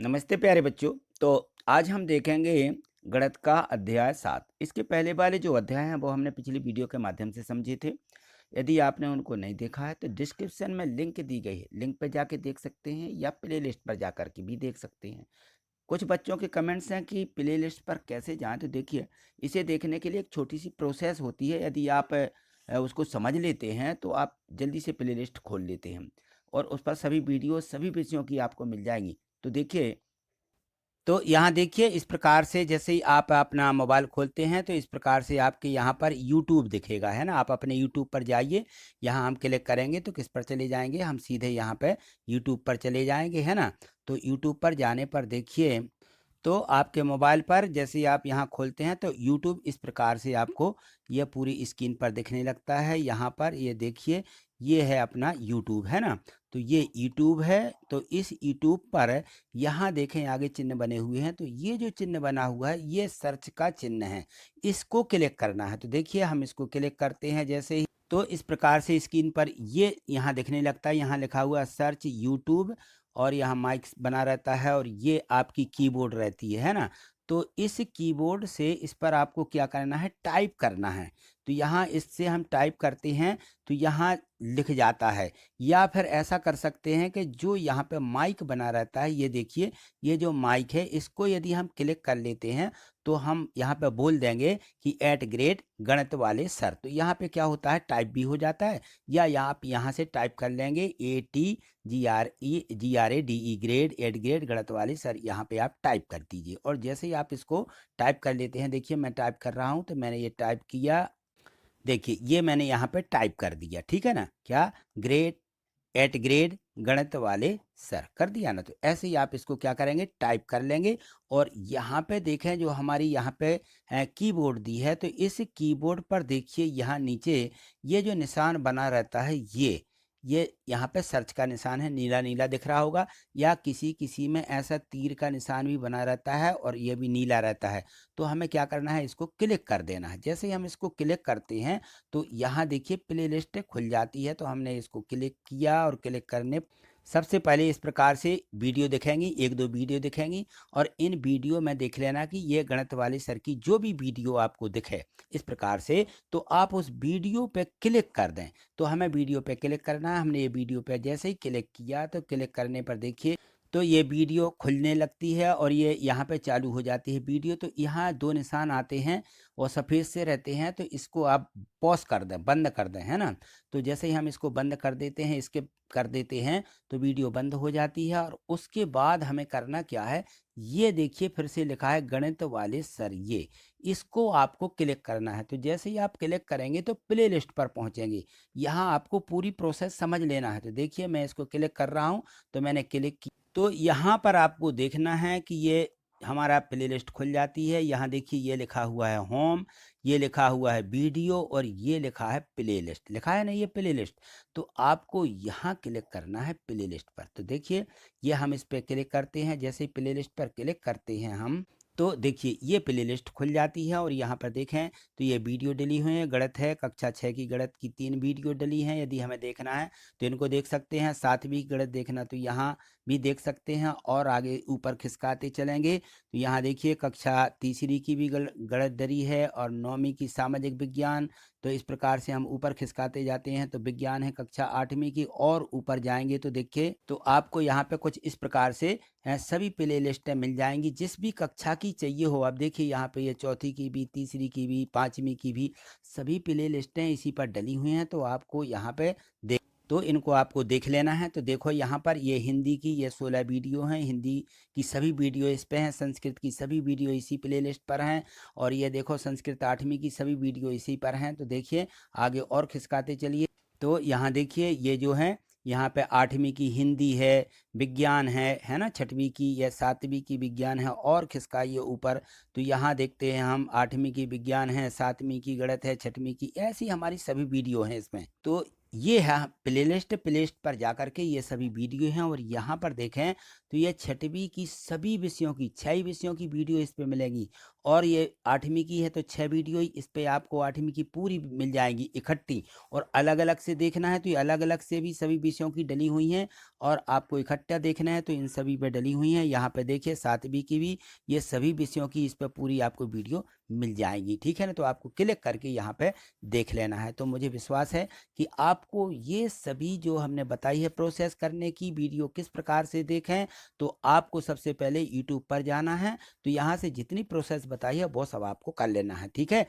नमस्ते प्यारे बच्चों। तो आज हम देखेंगे गणित का अध्याय 7। इसके पहले वाले जो अध्याय हैं वो हमने पिछली वीडियो के माध्यम से समझे थे। यदि आपने उनको नहीं देखा है तो डिस्क्रिप्शन में लिंक दी गई है, लिंक पर जाके देख सकते हैं या प्ले लिस्ट पर जा कर के भी देख सकते हैं। कुछ बच्चों के कमेंट्स हैं कि प्ले लिस्ट पर कैसे जाएं, तो देखिए इसे देखने के लिए एक छोटी सी प्रोसेस होती है। यदि आप उसको समझ लेते हैं तो आप जल्दी से प्ले लिस्ट खोल लेते हैं और उस पर सभी वीडियो सभी विषयों की आपको मिल जाएंगी। तो देखिए, तो यहाँ देखिए इस प्रकार से जैसे ही आप अपना मोबाइल खोलते हैं तो इस प्रकार से आपके यहाँ पर यूट्यूब दिखेगा, है ना। आप अपने यूट्यूब पर जाइए, यहाँ हम क्लिक करेंगे तो किस पर चले जाएंगे, हम सीधे यहाँ पे यूट्यूब पर चले जाएंगे, है ना। तो यूट्यूब पर जाने पर देखिए, तो आपके मोबाइल पर जैसे ही आप यहाँ खोलते हैं तो यूट्यूब इस प्रकार से आपको यह पूरी स्क्रीन पर दिखने लगता है। यहाँ पर ये देखिए, ये है अपना यूट्यूब, है ना। तो ये यूट्यूब है। तो इस यूट्यूब पर यहाँ देखें आगे चिन्ह बने हुए हैं, तो ये जो चिन्ह बना हुआ है ये सर्च का चिन्ह है, इसको क्लिक करना है। तो देखिए हम इसको क्लिक करते हैं जैसे ही, तो इस प्रकार से स्क्रीन पर ये यहाँ दिखने लगता है। यहाँ लिखा हुआ सर्च यूट्यूब और यहाँ माइक बना रहता है और ये आपकी कीबोर्ड रहती है ना। तो इस कीबोर्ड से इस पर आपको क्या करना है, टाइप करना है। तो यहाँ इससे हम टाइप करते हैं तो यहाँ लिख जाता है। या फिर ऐसा कर सकते हैं कि जो यहाँ पे माइक बना रहता है, ये देखिए, ये जो माइक है इसको यदि हम क्लिक कर लेते हैं तो हम यहाँ पे बोल देंगे कि एट ग्रेड गणित वाले सर। तो यहाँ पे क्या होता है, टाइप भी हो जाता है। या आप यहाँ से टाइप कर लेंगे ATGRE ग्रेड एट ग्रेड गणित वाले सर, यहाँ पे आप टाइप कर दीजिए। और जैसे ही आप इसको टाइप कर लेते हैं, देखिए मैं टाइप कर रहा हूँ, तो मैंने ये टाइप किया, देखिए ये मैंने यहाँ पे टाइप कर दिया, ठीक है ना। क्या, ग्रेड एट ग्रेड गणित वाले सर कर दिया ना। तो ऐसे ही आप इसको क्या करेंगे, टाइप कर लेंगे। और यहाँ पे देखें जो हमारी यहाँ पे कीबोर्ड दी है, तो इस कीबोर्ड पर देखिए यहाँ नीचे ये जो निशान बना रहता है, ये यहाँ पे सर्च का निशान है, नीला नीला दिख रहा होगा। या किसी किसी में ऐसा तीर का निशान भी बना रहता है और ये भी नीला रहता है। तो हमें क्या करना है, इसको क्लिक कर देना है। जैसे ही हम इसको क्लिक करते हैं तो यहाँ देखिए प्ले लिस्ट खुल जाती है। तो हमने इसको क्लिक किया और क्लिक करने, सबसे पहले इस प्रकार से वीडियो दिखेंगी, एक दो वीडियो दिखेंगी। और इन वीडियो में देख लेना कि ये गणित वाले सर की जो भी वीडियो आपको दिखे इस प्रकार से, तो आप उस वीडियो पे क्लिक कर दें। तो हमें वीडियो पे क्लिक करना है। हमने ये वीडियो पे जैसे ही क्लिक किया तो क्लिक करने पर देखिए, तो ये वीडियो खुलने लगती है और ये यहाँ पे चालू हो जाती है वीडियो। तो यहाँ दो निशान आते हैं और सफ़ेद से रहते हैं, तो इसको आप पॉज कर दें, बंद कर दें, है ना। तो जैसे ही हम इसको बंद कर देते हैं, स्किप कर देते हैं, तो वीडियो बंद हो जाती है। और उसके बाद हमें करना क्या है, ये देखिए फिर से लिखा है गणित वाले सर, ये इसको आपको क्लिक करना है। तो जैसे ही आप क्लिक करेंगे तो प्ले लिस्ट पर पहुंचेंगे। यहाँ आपको पूरी प्रोसेस समझ लेना है। तो देखिए मैं इसको क्लिक कर रहा हूँ, तो मैंने क्लिक किया, तो यहाँ पर आपको देखना है कि ये हमारा प्ले लिस्ट खुल जाती है। यहाँ देखिए ये लिखा हुआ है होम, ये लिखा हुआ है वीडियो और ये लिखा है प्ले लिस्ट, लिखा है ना ये प्ले लिस्ट। तो आपको यहाँ क्लिक करना है प्ले लिस्ट पर। तो देखिए ये हम इस पर क्लिक करते हैं, जैसे ही प्ले लिस्ट पर क्लिक करते हैं हम, तो देखिए ये प्ले लिस्ट खुल जाती है। और यहाँ पर देखें तो ये वीडियो डली हुई है, गणित है कक्षा 6 की गणित की 3 वीडियो डली हैं। यदि हमें देखना है तो इनको देख सकते हैं। 7वीं गणित देखना तो यहाँ भी देख सकते हैं। और आगे ऊपर खिसकाते चलेंगे तो यहाँ देखिए कक्षा तीसरी की भी गणित डली है और 9वीं की सामाजिक विज्ञान। तो इस प्रकार से हम ऊपर खिसकाते जाते हैं तो विज्ञान है कक्षा 8वीं की, और ऊपर जाएंगे तो देखिए तो आपको यहाँ पे कुछ इस प्रकार से सभी प्ले लिस्टें मिल जाएंगी जिस भी कक्षा की चाहिए हो। अब देखिए यहाँ पे ये चौथी की भी, तीसरी की भी, 5वीं की भी सभी प्ले लिस्टें इसी पर डली हुई हैं। तो आपको यहाँ पे तो इनको आपको देख लेना है। तो देखो यहाँ पर ये हिंदी की ये 16 वीडियो हैं, हिंदी की सभी वीडियो इस पे हैं, संस्कृत की सभी वीडियो इसी प्ले लिस्ट पर हैं। और ये देखो संस्कृत 8वीं की सभी वीडियो इसी पर हैं। तो देखिए आगे और खिसकाते चलिए, तो यहाँ देखिए ये जो है यहाँ पे 8वीं की हिंदी है, विज्ञान है ना, 6वीं की या 7वीं की विज्ञान है, और खिसकाइए ऊपर। तो यहाँ देखते हैं हम 8वीं की विज्ञान है, 7वीं की गणित है, 6वीं की, ऐसी हमारी सभी वीडियो हैं इसमें। तो ये है प्लेलिस्ट पर जाकर के ये सभी वीडियो हैं। और यहाँ पर देखें तो ये 6वीं की सभी विषयों की 6 विषयों की वीडियो इस पे मिलेगी। और ये 8वीं की है तो 6 वीडियो ही इस पे आपको 8वीं की पूरी मिल जाएगी इकट्ठी। और अलग अलग से देखना है तो ये अलग अलग से भी सभी विषयों की डली हुई हैं। और आपको इकट्ठा देखना है तो इन सभी पे डली हुई हैं। यहाँ पे देखिए 7वीं की भी, ये सभी विषयों की इस पे पूरी आपको वीडियो मिल जाएगी, ठीक है ना। तो आपको क्लिक करके यहाँ पे देख लेना है। तो मुझे विश्वास है कि आपको ये सभी जो हमने बताई है प्रोसेस करने की वीडियो किस प्रकार से देखें, तो आपको सबसे पहले यूट्यूब पर जाना है। तो यहाँ से जितनी प्रोसेस बताई है वो सब आपको कर लेना है, ठीक है।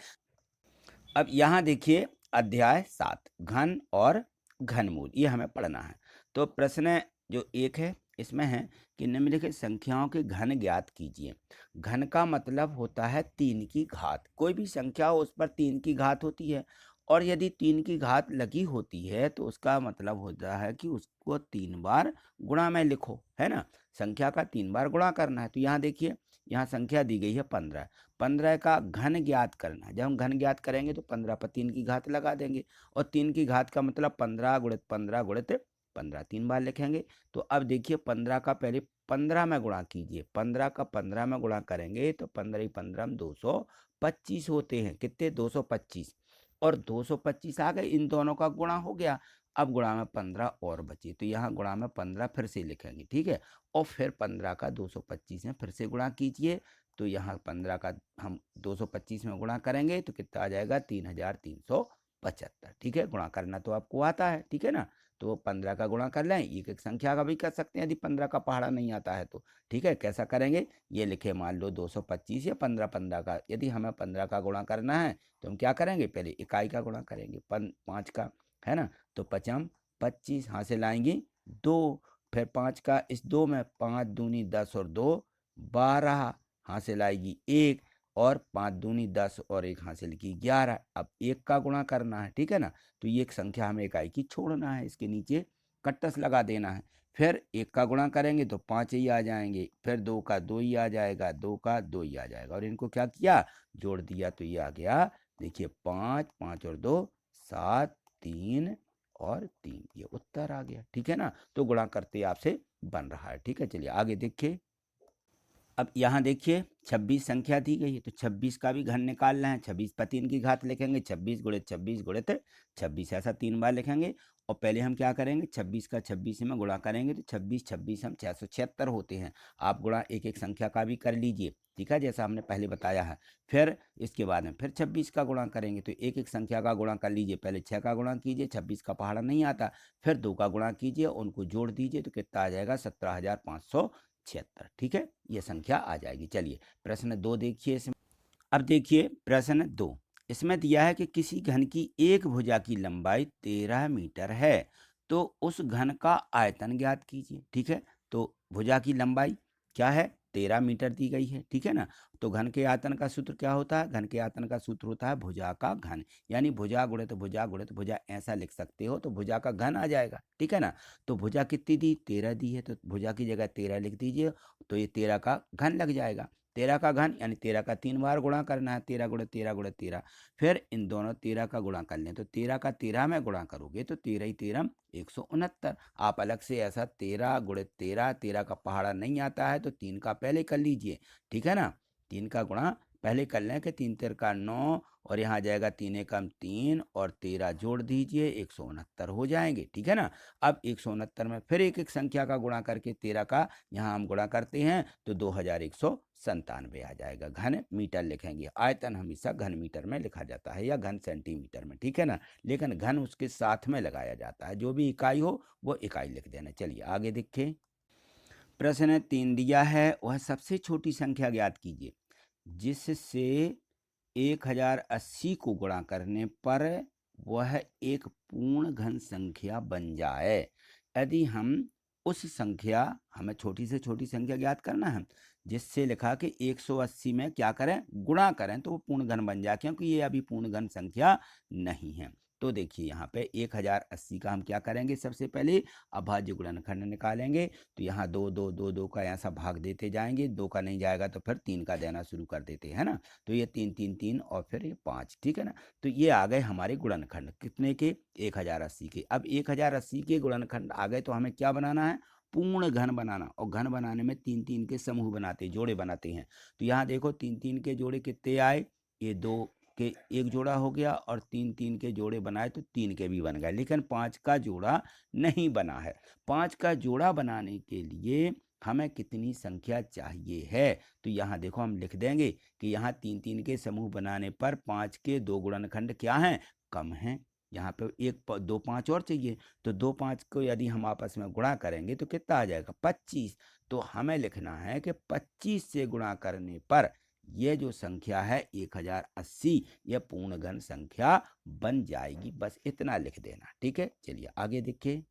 अब यहाँ देखिए अध्याय 7 घन और घनमूल, ये हमें पढ़ना है। तो प्रश्न जो 1 है इसमें है कि निम्नलिखित संख्याओं के घन ज्ञात कीजिए। घन का मतलब होता है 3 की घात। कोई भी संख्या हो उस पर 3 की घात होती है, और यदि 3 की घात लगी होती है तो उसका मतलब होता है कि उसको 3 बार गुणा में लिखो, है ना। संख्या का 3 बार गुणा करना है। तो यहाँ देखिए, यहाँ संख्या दी गई है 15। 15 का घन ज्ञात करना है। जब हम घन ज्ञात करेंगे तो 15 पर 3 की घात लगा देंगे, और 3 की घात का मतलब 15 गुणित 15 गुणित 15, 3 बार लिखेंगे। तो अब देखिए 15 का पहले 15 में गुणा कीजिए। 15 का 15 में गुणा करेंगे तो 15 ही 15 में 225 होते हैं। कितने? 225। और 225 आ गए, इन दोनों का गुणा हो गया। अब गुणा में 15 और बचे, तो यहाँ गुणा में 15 फिर से लिखेंगे, ठीक है। और फिर 15 का 225 में फिर से गुणा कीजिए। तो यहाँ 15 का हम 225 में गुणा करेंगे तो कितना आ जाएगा? 3375, ठीक है। गुणा करना तो आपको आता है, ठीक है ना। तो 15 का गुणा कर लें, एक एक संख्या का भी कर सकते हैं यदि 15 का पहाड़ा नहीं आता है तो, ठीक है। कैसा करेंगे? ये लिखे मान लो 225 या 15 15 का, यदि हमें 15 का गुणा करना है तो हम क्या करेंगे? पहले इकाई का गुणा करेंगे 5 का, है ना। तो 5 25 हाथ से लाएंगे 2, फिर 5 का इस 2 में 5 दूनी 10 और 2 12 हासिल आएगी 1, और 5 दूनी 10 और 1 हासिल की 11। अब 1 का गुणा करना है, ठीक है ना। तो ये एक संख्या हमें इकाई की छोड़ना है, इसके नीचे कट्टस लगा देना है। फिर 1 का गुणा करेंगे तो 5 ही आ जाएंगे, फिर 2 का 2 ही आ जाएगा, 2 का 2 ही आ जाएगा, और इनको क्या किया? जोड़ दिया। तो ये आ गया, देखिए 5 5 और 2 7 3 और 3, ये उत्तर आ गया, ठीक है ना। तो गुणा करते आपसे बन रहा है, ठीक है। चलिए आगे देखिए। अब यहाँ देखिए 26 संख्या दी गई है, तो 26 का भी घन निकालना है। 26 पर 3 की घात लिखेंगे, 26 गुणित 26 गुणित 26, ऐसा 3 बार लिखेंगे। और पहले हम क्या करेंगे? 26 का 26 में गुणा करेंगे तो 26 26 हम 676 होते हैं। आप गुणा एक एक संख्या का भी कर लीजिए, ठीक है, जैसा हमने पहले बताया है। फिर इसके बाद में फिर 26 का गुणा करेंगे, तो एक एक संख्या का गुणा कर लीजिए। पहले 6 का गुणा कीजिए, 26 का पहाड़ा नहीं आता। फिर 2 का गुणा कीजिए, उनको जोड़ दीजिए, तो कितना आ जाएगा? 17,576, ठीक है। ये संख्या आ जाएगी। चलिए प्रश्न 2 देखिए इसमें। अब देखिए प्रश्न 2, इसमें दिया है कि किसी घन की एक भुजा की लंबाई 13 मीटर है, तो उस घन का आयतन ज्ञात कीजिए, ठीक है। तो भुजा की लंबाई क्या है? 13 मीटर दी गई है, ठीक है ना। तो घन के आयतन का सूत्र क्या होता है? घन के आयतन का सूत्र होता है भुजा का घन, यानी भुजा गुणित भुजा गुणित भुजा, ऐसा लिख सकते हो। तो भुजा का घन आ जाएगा, ठीक है ना। तो भुजा कितनी दी? 13 दी है, तो भुजा की जगह 13 लिख दीजिए, तो ये 13 का घन लग जाएगा। 13 का घन यानी 13 का 3 बार गुणा करना है, 13 गुणित 13 गुणित 13। फिर इन दोनों 13 का गुणा कर लें, तो 13 का 13 में गुणा करोगे तो 13 ही 13 169। आप अलग से ऐसा 13 गुणित 13, 13 का पहाड़ा नहीं आता है तो 3 का पहले कर लीजिए, ठीक है ना। 3 का गुणा पहले कर लें कि 3 3 का 9, और यहाँ आ जाएगा 3 एकम 3 और 13 जोड़ दीजिए, 169 हो जाएंगे, ठीक है ना। अब 169 में फिर एक एक संख्या का गुणा करके 13 का यहाँ हम गुणा करते हैं तो 2197 आ जाएगा। घन मीटर लिखेंगे, आयतन हमेशा घन मीटर में लिखा जाता है या घन सेंटीमीटर में, ठीक है ना। लेकिन घन उसके साथ में लगाया जाता है, जो भी इकाई हो वो इकाई लिख देना। चलिए आगे देखें। प्रश्न 3 दिया है, वह सबसे छोटी संख्या ज्ञात कीजिए जिससे 1080 को गुणा करने पर वह एक पूर्ण घन संख्या बन जाए। यदि हम उस संख्या, हमें छोटी से छोटी संख्या ज्ञात करना है, जिससे लिखा कि 180 में क्या करें? गुणा करें, तो वो पूर्ण घन बन जाए, क्योंकि ये अभी पूर्ण घन संख्या नहीं है। तो देखिए यहाँ पे 1080 का हम क्या करेंगे? सबसे पहले अभाज्य गुणनखंड निकालेंगे। तो यहाँ 2 2 2 2 का ऐसा भाग देते जाएंगे, 2 का नहीं जाएगा तो फिर 3 का देना शुरू कर देते हैं ना। तो ये 3 3 3 और फिर ये 5, ठीक है ना। तो ये आ गए हमारे गुणनखंड कितने के? 1080 के। अब 1080 के गुणनखंड आ गए तो हमें क्या बनाना है? पूर्ण घन बनाना। और घन बनाने में 3 3 के समूह बनाते, जोड़े बनाते हैं। तो यहाँ देखो 3 3 के जोड़े कितने आए? ये 2 के एक जोड़ा हो गया और 3 3 के जोड़े बनाए तो 3 के भी बन गए, लेकिन 5 का जोड़ा नहीं बना है। 5 का जोड़ा बनाने के लिए हमें कितनी संख्या चाहिए है? तो यहाँ देखो हम लिख देंगे कि यहाँ 3 3 के समूह बनाने पर 5 के 2 गुणनखंड क्या हैं? कम हैं। यहाँ पे दो 5 और चाहिए, तो 2 5 को यदि हम आपस में गुणा करेंगे तो कितना आ जाएगा? 25। तो हमें लिखना है कि 25 से गुणा करने पर ये जो संख्या है 1080 यह पूर्ण घन संख्या बन जाएगी। बस इतना लिख देना, ठीक है। चलिए आगे देखिए।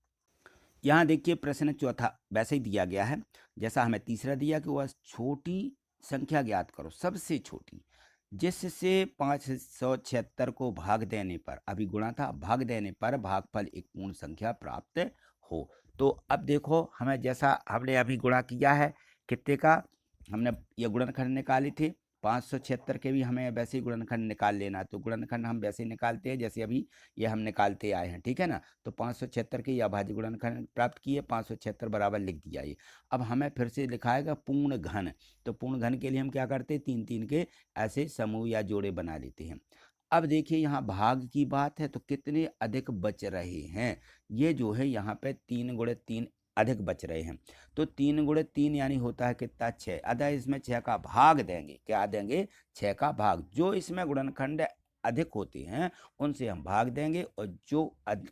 यहाँ देखिए प्रश्न चौथा वैसे ही दिया गया है जैसा हमें तीसरा दिया कि वह छोटी संख्या ज्ञात करो, सबसे छोटी, जिससे 576 को भाग देने पर, अभी गुणा था, भाग देने पर भागफल एक पूर्ण संख्या प्राप्त हो। तो अब देखो हमें जैसा हमने अभी गुणा किया है, कितने का हमने ये गुणनखंड निकाले थे, 576 के भी हमें वैसे ही गुणनखंड निकाल लेना। तो गुणनखंड हम वैसे ही निकालते हैं जैसे अभी ये हम निकालते आए हैं, ठीक है ना। तो 576 के ये अभाज्य गुणनखंड प्राप्त किए, 576 बराबर लिख दिया ये। अब हमें फिर से लिखाएगा पूर्ण घन। तो पूर्ण घन के लिए हम क्या करते हैं? 3 3 के ऐसे समूह या जोड़े बना लेते हैं। अब देखिए यहाँ भाग की बात है तो कितने अधिक बच रहे हैं? ये जो है यहाँ पे 3 गुणे 3 अधिक बच रहे हैं। तो 3 गुणे 3 यानी होता है कितना? 6। अतः इसमें 6 का भाग देंगे। क्या देंगे? 6 का भाग। जो इसमें गुणनखंड अधिक होते हैं उनसे हम भाग देंगे और जो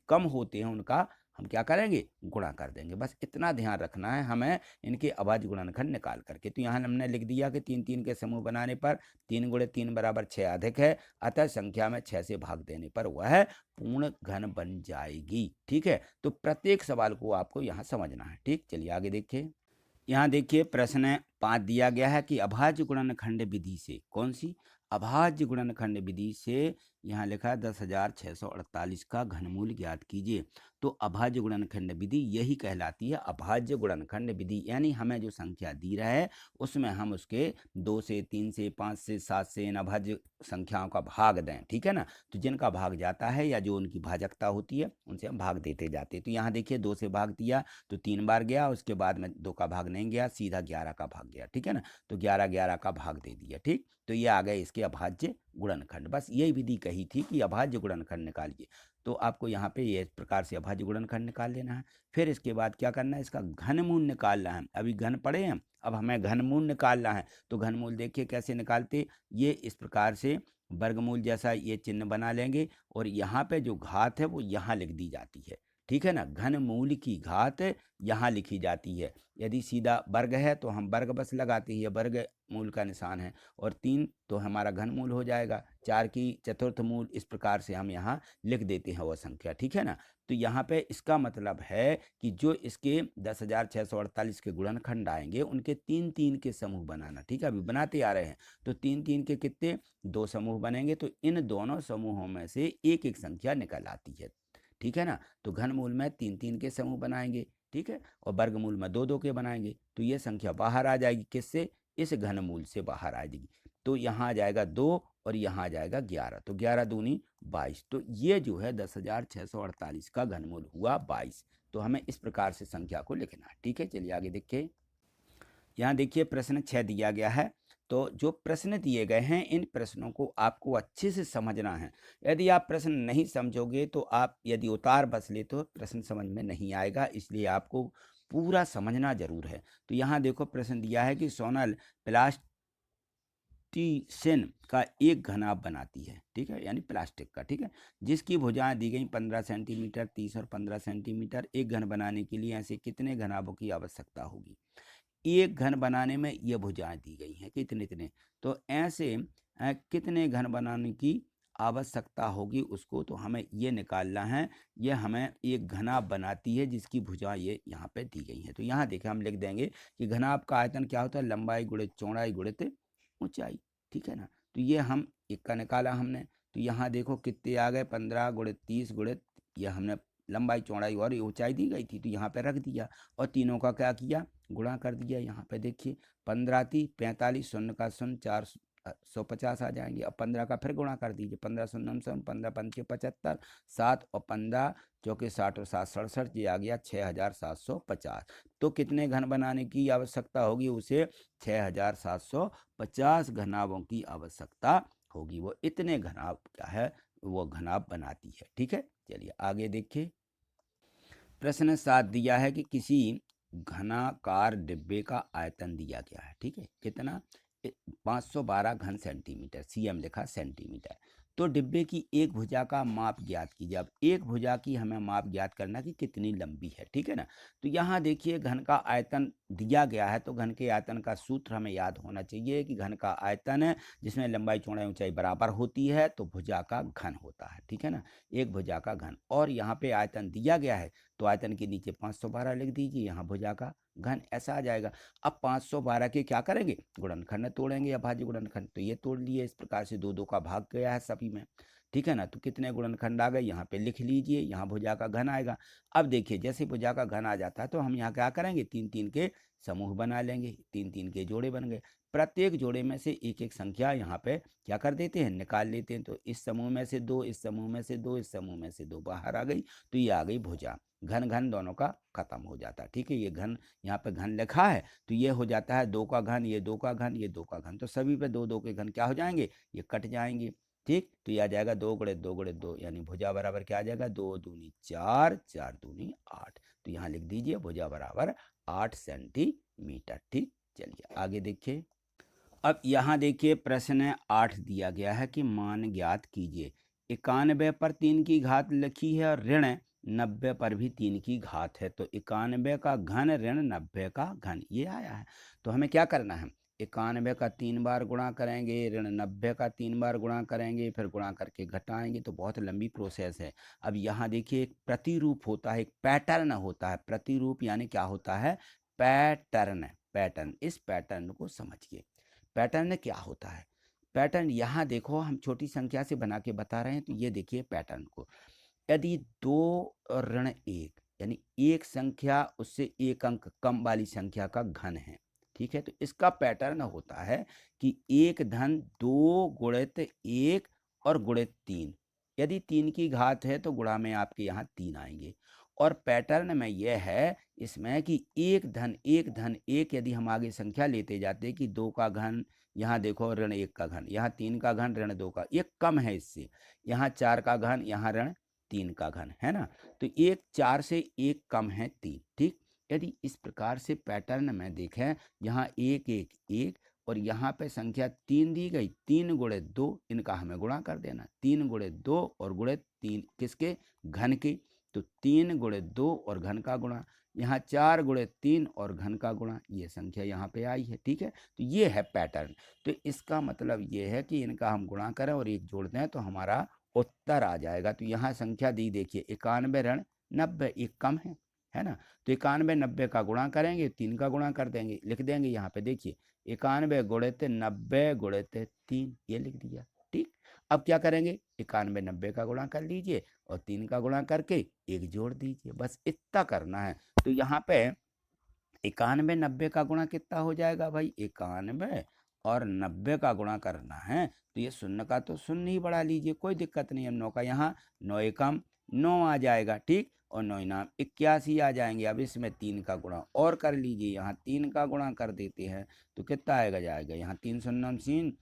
कम होते हैं उनका हम क्या करेंगे? गुणा कर देंगे। बस इतना ध्यान रखना है हमें इनके अभाज्य गुणनखंड निकाल करके। तो यहाँ हमने लिख दिया कि 3 3 के समूह बनाने पर 3 गुणे 3 बराबर 6 अधिक है, अतः संख्या में 6 से भाग देने पर वह पूर्ण घन बन जाएगी, ठीक है। तो प्रत्येक सवाल को आपको यहाँ समझना है, ठीक। चलिए आगे देखिए। यहाँ देखिए प्रश्न 5 दिया गया है कि अभाज्य गुणनखंड विधि से, कौन सी? अभाज्य गुणनखंड विधि से यहाँ लिखा है 10,648 का घनमूल ज्ञात कीजिए। तो अभाज्य गुणनखंड विधि यही कहलाती है अभाज्य गुणनखंड विधि, यानी हमें जो संख्या दी रहा है उसमें हम उसके 2 से 3 से 5 से 7 से इन अभाज्य संख्याओं का भाग दें, ठीक है ना। तो जिनका भाग जाता है या जो उनकी भाजकता होती है उनसे हम भाग देते जाते हैं। तो यहाँ देखिए 2 से भाग दिया तो 3 बार गया, उसके बाद में 2 का भाग नहीं गया, सीधा 11 का भाग गया, ठीक है ना। तो 11 11 का भाग दे दिया, ठीक। तो ये आ गए इसके अभाज्य गुणनखंड। बस यही विधि कही थी कि अभाज्य गुणनखंड निकालिए। तो आपको यहाँ पे ये प्रकार से अभाज्य गुणनखंड निकाल लेना है। फिर इसके बाद क्या करना है? इसका घनमूल निकालना है। अभी घन पढ़े हैं, अब हमें घनमूल निकालना है। तो घनमूल देखिए कैसे निकालते, ये इस प्रकार से वर्गमूल जैसा ये चिन्ह बना लेंगे और यहाँ पे जो घात है वो यहाँ लिख दी जाती है, ठीक है ना। घनमूल की घात यहाँ लिखी जाती है। यदि सीधा वर्ग है तो हम वर्ग बस लगाते हैं, वर्ग मूल का निशान है, और 3 तो हमारा घनमूल हो जाएगा, 4 की चतुर्थ मूल, इस प्रकार से हम यहाँ लिख देते हैं वो संख्या, ठीक है ना। तो यहाँ पे इसका मतलब है कि जो इसके 10,648 के गुणनखंड आएंगे उनके 3 3 के समूह बनाना, ठीक है। अभी बनाते आ रहे हैं। तो 3 3 के कितने? 2 समूह बनेंगे। तो इन दोनों समूहों में से एक एक संख्या निकल आती है, ठीक है ना। तो घनमूल में 3 3 के समूह बनाएंगे, ठीक है, और वर्गमूल में 2 2 के बनाएंगे। तो ये संख्या बाहर आ जाएगी, किससे? इस घनमूल से बाहर आ जाएगी। तो यहाँ आ जाएगा 2 और यहाँ आ जाएगा 11। तो 11 दूनी 22। तो ये जो है 10,648 का घनमूल हुआ 22। तो हमें इस प्रकार से संख्या को लिखना है, ठीक है। चलिए आगे देखिए। यहाँ देखिए प्रश्न 6 दिया गया है। तो जो प्रश्न दिए गए हैं इन प्रश्नों को आपको अच्छे से समझना है। यदि आप प्रश्न नहीं समझोगे तो आप यदि उतार बस ले तो प्रश्न समझ में नहीं आएगा, इसलिए आपको पूरा समझना जरूर है। तो यहाँ देखो प्रश्न दिया है कि सोनल प्लास्टिसिन का एक घनाभ बनाती है, ठीक है, यानी प्लास्टिक का, ठीक है, जिसकी भुजाएं दी गई 15 सेंटीमीटर, 30 और 15 सेंटीमीटर। एक घन बनाने के लिए ऐसे कितने घनाभों की आवश्यकता होगी? एक घन बनाने में ये भुजाएं दी गई हैं कितने इतने, तो ऐसे कितने घन बनाने की आवश्यकता होगी उसको तो हमें ये निकालना है। ये हमें एक घनाभ बनाती है जिसकी भुजा ये यहाँ पे दी गई है। तो यहाँ देखें हम लिख देंगे कि घनाभ का आयतन क्या होता है? लंबाई गुणित चौड़ाई गुणित ऊंचाई, ठीक है ना। तो ये हम एक का निकाला हमने। तो यहाँ देखो कितने आ गए? 15 गुणित 30 गुणित, ये हमने लंबाई चौड़ाई और ऊंचाई दी गई थी तो यहाँ पे रख दिया और तीनों का क्या किया? गुणा कर दिया। यहाँ पे देखिए 15 थी 45, शून्य का शून्य, 450 आ जाएंगे। अब 15 का फिर गुणा कर दीजिए, 15 शून्य 15 पंचे 75, 7 और 15 चौके 60 और 7 67, ये आ गया 6,750। तो कितने घन बनाने की आवश्यकता होगी? उसे 6,750 घनाभों की आवश्यकता होगी, वो इतने घनाभ क्या है वो घनाभ बनाती है। ठीक है, चलिए आगे देखिए। प्रश्न 7 दिया है कि किसी घनाकार डिब्बे का आयतन दिया गया है। ठीक है, कितना 512 घन सेंटीमीटर, सीएम लिखा सेंटीमीटर। तो डिब्बे की एक भुजा का माप ज्ञात कीजिए। अब एक भुजा की हमें माप ज्ञात करना कि कितनी लंबी है। ठीक है ना, तो यहाँ देखिए घन का आयतन दिया गया है, तो घन के आयतन का सूत्र हमें याद होना चाहिए कि घन का आयतन है जिसमें लंबाई चौड़ाई ऊंचाई बराबर होती है तो भुजा का घन होता है। ठीक है ना, एक भुजा का घन, और यहाँ पे आयतन दिया गया है तो आयतन के नीचे 512 लिख दीजिए, यहाँ भुजा का घन ऐसा आ जाएगा। अब 512 के क्या करेंगे, गुणनखंड तोड़ेंगे, अभाज्य गुणनखंड, तो ये तोड़ लिए इस प्रकार से, दो दो का भाग गया है सभी में। ठीक है ना, तो कितने गुणनखंड आ गए यहाँ पे लिख लीजिए, यहाँ भुजा का घन आएगा। अब देखिए जैसे भुजा का घन आ जाता है तो हम यहाँ क्या करेंगे, तीन तीन के समूह बना लेंगे, तीन तीन के जोड़े बन गए। प्रत्येक जोड़े में से एक एक संख्या यहाँ पे क्या कर देते हैं, निकाल लेते हैं। तो इस समूह में से दो, इस समूह में से दो, इस समूह में से दो बाहर आ गई, तो ये आ गई भुजा। घन घन दोनों का खत्म हो जाता है। ठीक है, ये घन यहाँ पे घन लिखा है तो ये हो जाता है दो का घन, ये दो का घन, ये दो का घन, तो सभी पे दो दो के घन क्या हो जाएंगे, ये कट जाएंगे। ठीक, तो ये आ जाएगा 2 × 2 × 2, यानी भुजा बराबर क्या आ जाएगा, 2 दूनी 4, 4 दूनी 8। तो यहाँ लिख दीजिए भुजा बराबर 8 सेंटीमीटर। ठीक, चलिए आगे देखिए। अब यहाँ देखिए प्रश्न 8 दिया गया है कि मान ज्ञात कीजिए। 91 पर 3 की घात लिखी है और ऋण 90 पर भी 3 की घात है, तो 91 का घन ऋण 90 का घन ये आया है। तो हमें क्या करना है, 91 का 3 बार गुणा करेंगे, ऋण 90 का 3 बार गुणा करेंगे, फिर गुणा करके घटाएंगे, तो बहुत लंबी प्रोसेस है। अब यहाँ देखिए एक प्रतिरूप होता है, एक पैटर्न होता है। प्रतिरूप यानी क्या होता है, पैटर्न। पैटर्न, इस पैटर्न को समझिए। पैटर्न क्या होता है, पैटर्न यहाँ देखो हम छोटी संख्या से बना के बता रहे हैं, तो ये देखिए पैटर्न को। यदि 2 ऋण 1 यानी एक संख्या उससे एक अंक कम वाली संख्या का घन है, ठीक है, तो इसका पैटर्न होता है कि एक धन 2 गुणित 1 और गुणित 3। यदि 3 की घात है तो गुणा में आपके यहाँ 3 आएंगे। और पैटर्न में यह है इसमें कि एक धन एक यदि हम आगे संख्या लेते जाते हैं कि 2 का घन, यहाँ देखो ऋण 1 का घन, यहाँ 3 का घन ऋण 2 का, एक कम है इससे, यहाँ 4 का घन, यहाँ ऋण 3 का घन है ना, तो एक 4 से एक कम है 3। ठीक, यदि इस प्रकार से पैटर्न में देखें, यहाँ 1 1 1 और यहाँ पे संख्या 3 दी गई, 3 गुणे 2, इनका हमें गुणा कर देना, 3 गुणे 2 और गुणे 3 किसके, घन के, तो 3 गुणे 2 और घन का गुणा, यहाँ 4 गुणे 3 और घन का गुणा, ये संख्या यहाँ पे आई है। ठीक है, तो ये है पैटर्न। तो इसका मतलब ये है कि इनका हम गुणा करें और एक जोड़ दें तो हमारा उत्तर आ जाएगा। तो यहाँ संख्या दी देखिए 91 ऋण 90, एक कम है ना, तो 91 90 का गुणा करेंगे, 3 का गुणा कर देंगे, लिख देंगे यहाँ पे देखिए 91 गुणित 90 गुणित 3, ये लिख दिया। ठीक, अब क्या करेंगे, 91 90 का गुणा कर लीजिए और 3 का गुणा करके एक जोड़ दीजिए, बस इतना करना है। तो यहाँ पे 91 90 का गुणा कितना हो जाएगा भाई, 91 और 90 का गुणा करना है, तो ये शून्य का तो शून्य ही बढ़ा लीजिए, कोई दिक्कत नहीं है। 9 का यहाँ 9 एकम 9 आ जाएगा। ठीक, और 9 नाम 81 आ जाएंगे। अब इसमें 3 का गुणा और कर लीजिए, यहाँ 3 का गुणा कर देते हैं तो कितना आएगा, जाएगा यहाँ 3 शून्य 3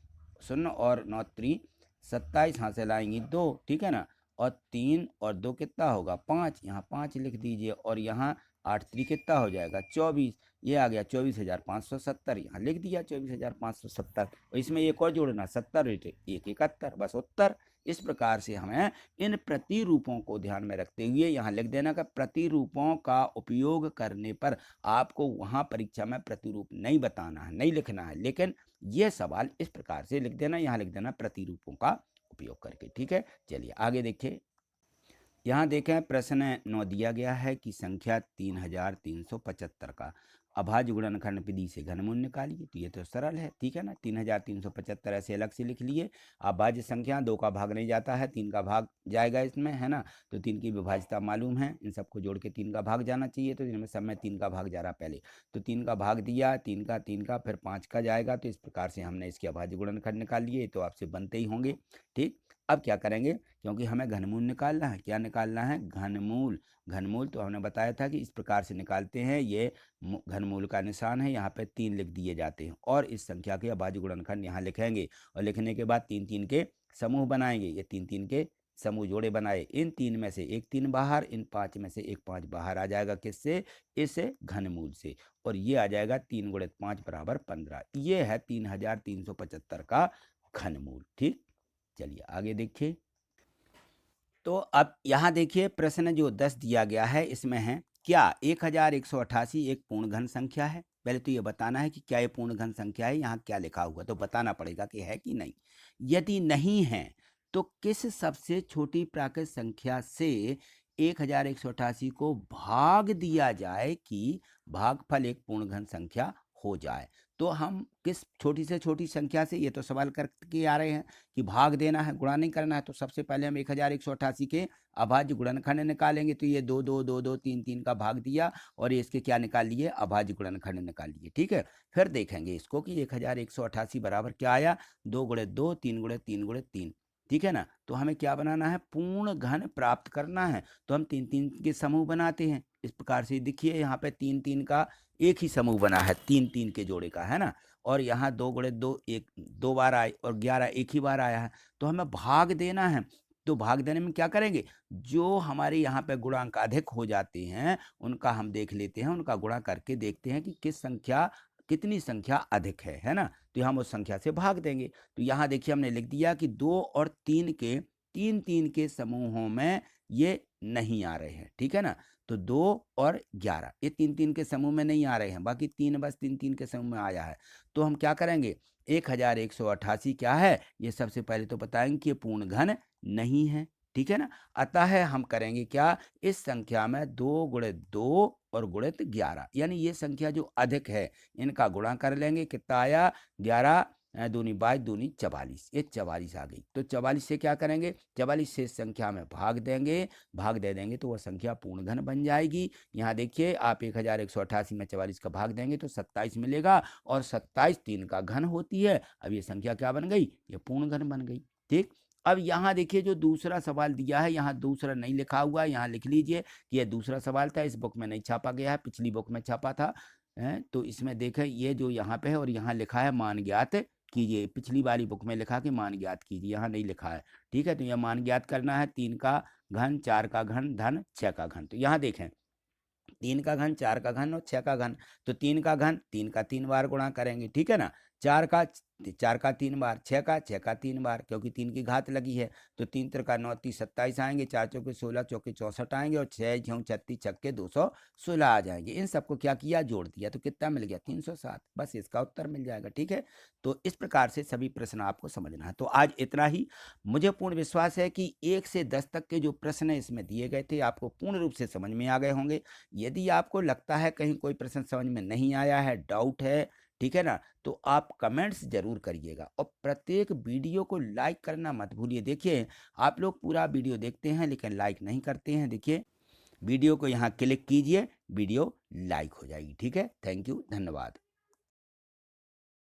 शून्य और 9 3 27, हासिल आएंगी 2। ठीक है ना, और 3 और 2 कितना होगा 5, यहाँ 5 लिख दीजिए, और यहाँ 8 3 कितना हो जाएगा 24, ये आ गया 24,570, यहाँ लिख दिया 24,570। और इसमें एक और जोड़ना 70 एक 71, बस उत्तर। इस प्रकार से हमें इन प्रतिरूपों को ध्यान में रखते हुए यहाँ लिख देना का प्रतिरूपों का उपयोग करने पर आपको वहाँ परीक्षा में प्रतिरूप नहीं बताना है, नहीं लिखना है, लेकिन ये सवाल इस प्रकार से लिख देना, यहाँ लिख देना प्रतिरूपों का उपयोग करके। ठीक है, चलिए आगे देखिए। यहाँ देखें प्रश्न 9 दिया गया है कि संख्या 3375 का अभाज्य गुणनखंड विधि से घनमूल निकालिए। तो ये तो सरल है, ठीक है ना, 3375 ऐसे अलग से लिख लिए। अभाज्य संख्या 2 का भाग नहीं जाता है, 3 का भाग जाएगा इसमें, है ना, तो 3 की विभाज्यता मालूम है, इन सबको जोड़ के 3 का भाग जाना चाहिए, तो इनमें सब में 3 का भाग जा रहा पहले, तो 3 का भाग दिया, 3 का फिर 5 का जाएगा। तो इस प्रकार से हमने इसके अभाज्य गुणनखंड निकाल लिए, तो आपसे बनते ही होंगे। ठीक, अब क्या करेंगे, क्योंकि हमें घनमूल निकालना है, क्या निकालना है, घनमूल। घनमूल तो हमने बताया था कि इस प्रकार से निकालते हैं, ये घनमूल का निशान है, यहाँ पे 3 लिख दिए जाते हैं और इस संख्या के अभाज्य गुणनखंड यहाँ लिखेंगे और लिखने के बाद 3 3 के समूह बनाएंगे। ये 3 3 के समूह जोड़े बनाए, इन 3 में से एक 3 बाहर, इन 5 में से एक 5 बाहर आ जाएगा, किससे, इस घनमूल से, और ये आ जाएगा 3 × 5 = 15। ये है 3375 का घनमूल। ठीक, चलिए आगे देखिए। तो अब यहाँ देखिए प्रश्न जो 10 दिया गया है, इसमें है क्या 1188 एक पूर्ण घन संख्या है। पहले तो ये बताना है कि क्या ये पूर्ण घन संख्या है, यहाँ क्या लिखा हुआ, तो बताना पड़ेगा कि है कि नहीं। यदि नहीं है तो किस सबसे छोटी प्राकृत संख्या से 1188 को भाग दिया जाए कि भागफल एक पूर्ण घन संख्या हो जाए। तो हम किस छोटी से छोटी संख्या से, ये तो सवाल करके आ रहे हैं कि भाग देना है, गुणा नहीं करना है, तो सबसे पहले हम 1188 के अभाज्य गुणनखंड निकालेंगे। तो ये 2 2 2 2 3 3 का भाग दिया और ये इसके क्या निकाल लिए, अभाज्य गुणनखंड निकाल लिए। ठीक है, फिर देखेंगे इसको कि 1188 बराबर क्या आया, 2 × 2 3 × 3 × 3। ठीक है ना, तो हमें क्या बनाना है, पूर्ण घन प्राप्त करना है। तो हम 3 3 के समूह बनाते हैं इस प्रकार से। देखिए यहाँ पे 3 3 का एक ही समूह बना है, 3 3 के जोड़े का, है ना, और यहाँ 2 × 2 एक 2 बार आए और 11 एक ही बार आया है। तो हमें भाग देना है, तो भाग देने में क्या करेंगे, जो हमारे यहाँ पे गुणांक अधिक हो जाते हैं उनका हम देख लेते हैं, उनका गुणा करके देखते हैं कि कितनी संख्या अधिक है ना, तो हम उस संख्या से भाग देंगे। तो यहाँ देखिए हमने लिख दिया कि 2 और 3 के 3 3 के समूहों में ये नहीं आ रहे हैं। ठीक है ना, तो 2 और 11 ये 3 3 के समूह में नहीं आ रहे हैं, बाकी 3 बस 3 3 के समूह में आया है। तो हम क्या करेंगे, 1188 क्या है, ये सबसे पहले तो बताएंगे कि ये पूर्ण घन नहीं है। ठीक है ना, अतः हम करेंगे क्या, इस संख्या में 2 × 2 और गुणित 11, यानी ये संख्या जो अधिक है इनका गुणा कर लेंगे, कितना आया, 11 दूनी 22 दूनी 44, ये 44 आ गई। तो 44 से क्या करेंगे, 44 से संख्या में भाग देंगे, भाग दे देंगे तो वह संख्या पूर्ण घन बन जाएगी। यहाँ देखिए आप 1188 में 44 का भाग देंगे तो 27 मिलेगा, और 27 3 का घन होती है। अब ये संख्या क्या बन गई, ये पूर्ण घन बन गई। ठीक, अब यहाँ देखिए जो दूसरा सवाल दिया है, यहाँ दूसरा नहीं लिखा हुआ है, यहाँ लिख लीजिए कि यह दूसरा सवाल था, इस बुक में नहीं छापा गया है, पिछली बुक में छापा था। तो इसमें देखें ये जो यहाँ पे है और यहाँ लिखा है मान ज्ञात कीजिए, पिछली वाली बुक में लिखा कि मान ज्ञात कीजिए, यहाँ नहीं लिखा है। ठीक है, तो यह मान ज्ञात करना है, 3 का घन 4 का घन धन 6 का घन। तो यहाँ देखें 3 का घन 4 का घन और 6 का घन, तो 3 का घन 3 का 3 बार गुणा करेंगे। ठीक है ना, 4 का 3 बार, 6 का 3 बार, क्योंकि 3 की घात लगी है, तो 3 × 9 = 27 आएंगे, 4 चौके 16 चौके 64 आएंगे, और 6 × 36 छक्के 216 आ जाएंगे। इन सबको क्या किया, जोड़ दिया, तो कितना मिल गया, 307। बस इसका उत्तर मिल जाएगा। ठीक है, तो इस प्रकार से सभी प्रश्न आपको समझना है। तो आज इतना ही। मुझे पूर्ण विश्वास है कि 1 से 10 तक के जो प्रश्न इसमें दिए गए थे आपको पूर्ण रूप से समझ में आ गए होंगे। यदि आपको लगता है कहीं कोई प्रश्न समझ में नहीं आया है, डाउट है, ठीक है ना, तो आप कमेंट्स जरूर करिएगा, और प्रत्येक वीडियो को लाइक करना मत भूलिए। देखिए आप लोग पूरा वीडियो देखते हैं लेकिन लाइक नहीं करते हैं। देखिए वीडियो को यहाँ क्लिक कीजिए, वीडियो लाइक हो जाएगी। ठीक है, थैंक यू, धन्यवाद।